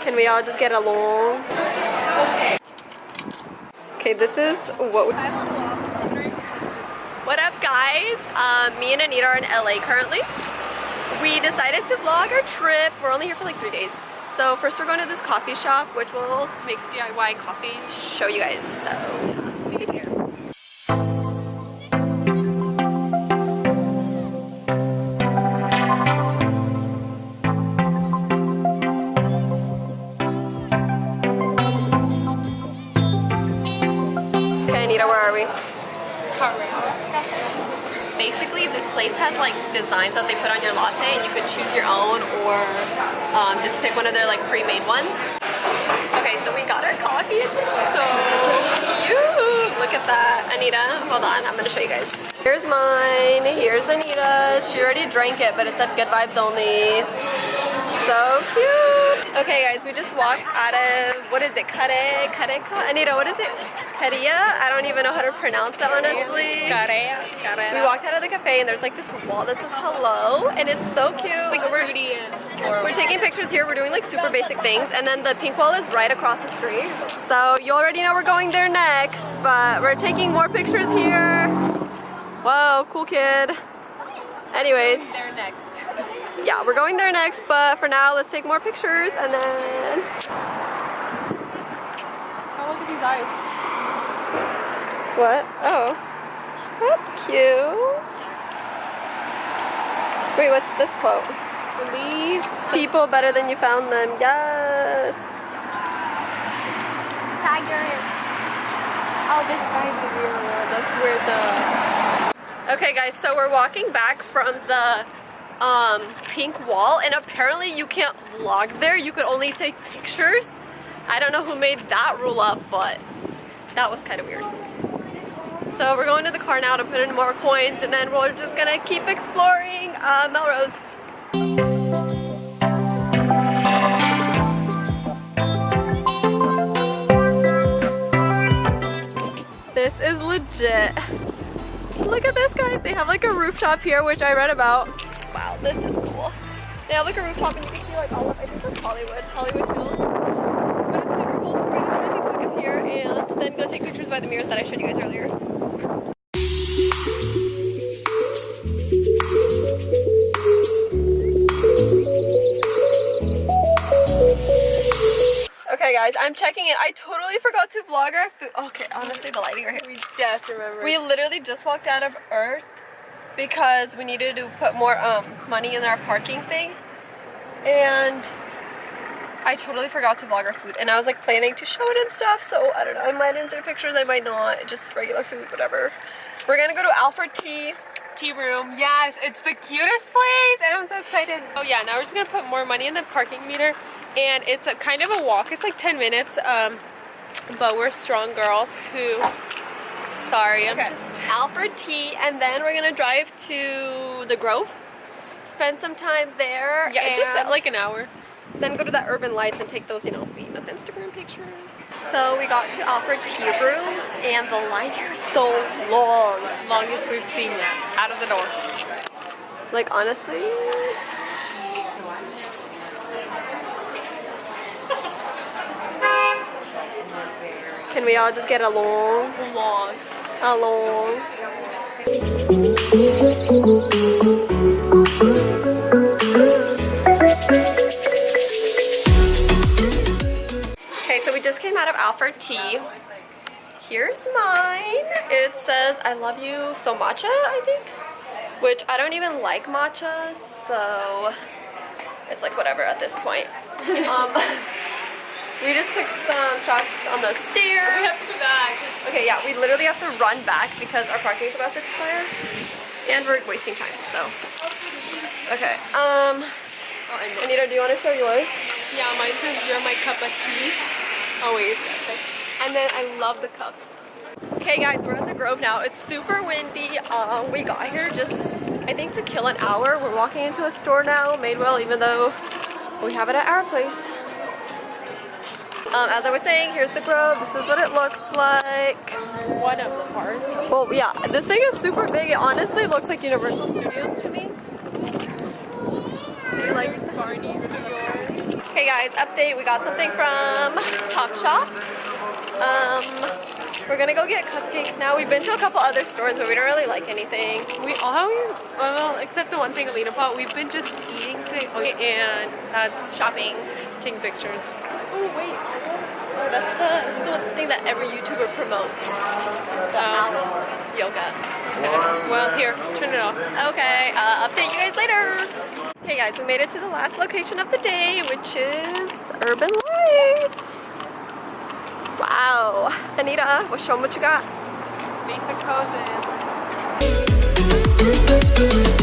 Can we all just get along? Okay, this is what we... What up, guys? Me and Anita are in LA currently. We decided to vlog our trip. We're only here for like 3 days. So first we're going to this coffee shop, which will make DIY coffee. Show you guys. So see you here. Okay, Anita, where are we? Basically, this place has like designs that they put on your latte, and you could choose your own or just pick one of their like pre-made ones. Okay, so we got our coffee. It's so cute. Look at that. Anita, hold on. I'm gonna show you guys. Here's mine. Here's Anita's. She already drank it, but it said good vibes only. So cute. Okay, guys, we just walked out of, what is it? Anita, what is it? Caria? I don't even know how to pronounce that, honestly. We walked out of the cafe and there's like this wall that says hello, and it's so cute. It's like we're taking pictures here. We're doing like super basic things, and then the pink wall is right across the street. So you already know we're going there next, but we're taking more pictures here. Whoa, cool kid. Anyways. There next. Yeah, we're going there next, but for now, let's take more pictures and then... How look at these eyes? What? Oh. That's cute. Wait, what's this quote? Leave People better than you found them. Yes. tag your in. Oh, this guy to be real. That's where the... Okay, guys, so we're walking back from the pink wall, and apparently you can't vlog there. You could only take pictures. I don't know who made that rule up, but that was kind of weird. So we're going to the car now to put in more coins, and then we're just gonna keep exploring Melrose. This is legit. Look at this, guys. They have like a rooftop here, which I read about. Wow, this is cool. They have like a rooftop and you can see like all of, I think that's Hollywood Hills. But it's super cool. We're gonna try to be quick up here and then go take pictures by the mirrors that I showed you guys earlier. Okay guys, I'm checking in. I totally forgot to vlog our food. Okay, honestly, the lighting right here. We just remembered. We literally just walked out of Earth because we needed to put more money in our parking thing, and I totally forgot to vlog our food, and I was like planning to show it and stuff, so I don't know, I might insert pictures, I might not, just regular food, whatever. We're gonna go to Alfred Tea Room. Yes, it's the cutest place and I'm so excited. Oh yeah, now we're just gonna put more money in the parking meter, and it's a kind of a walk. It's like 10 minutes, but we're strong girls who... Sorry, I'm just Alfred Tea, and then we're gonna drive to the Grove, spend some time there. Yeah, and just like an hour. Then go to that Urban Lights and take those, you know, famous Instagram pictures. So we got to Alfred Tea Room, and the line here is so long. Longest we've seen yet, out of the door. Like honestly. Can we all just get along? Long. Along. Okay, so we just came out of Alfred Tea. Here's mine. It says, I love you so matcha, I think. Which I don't even like matcha, so it's like whatever at this point. We just took some shots on the stairs. We have to go back. Okay, yeah, we literally have to run back because our parking is about to expire. And we're wasting time, so. Okay, Anita, do you want to show yours? Yeah, mine says you're my cup of tea. Oh wait, and then I love the cups. Okay guys, we're at the Grove now. It's super windy. We got here just, I think, to kill an hour. We're walking into a store now, Madewell, even though we have it at our place. As I was saying, here's the Grove. This is what it looks like. One of the parts. Well, yeah, this thing is super big. It honestly looks like Universal Studios to me. See, like Barney's to yours. Okay, guys, update. We got something from Topshop. We're gonna go get cupcakes now. We've been to a couple other stores, but we don't really like anything. We all, well, except the one thing Alina bought, we've been just eating today, and that's Shopping. taking pictures. Oh wait, oh, that's the one thing that every YouTuber promotes. The aloe yoga. Well, here, turn it off. Okay, update you guys later. Okay guys, we made it to the last location of the day, which is Urban Lights. Wow. Anita, show them what you got. Basic poses.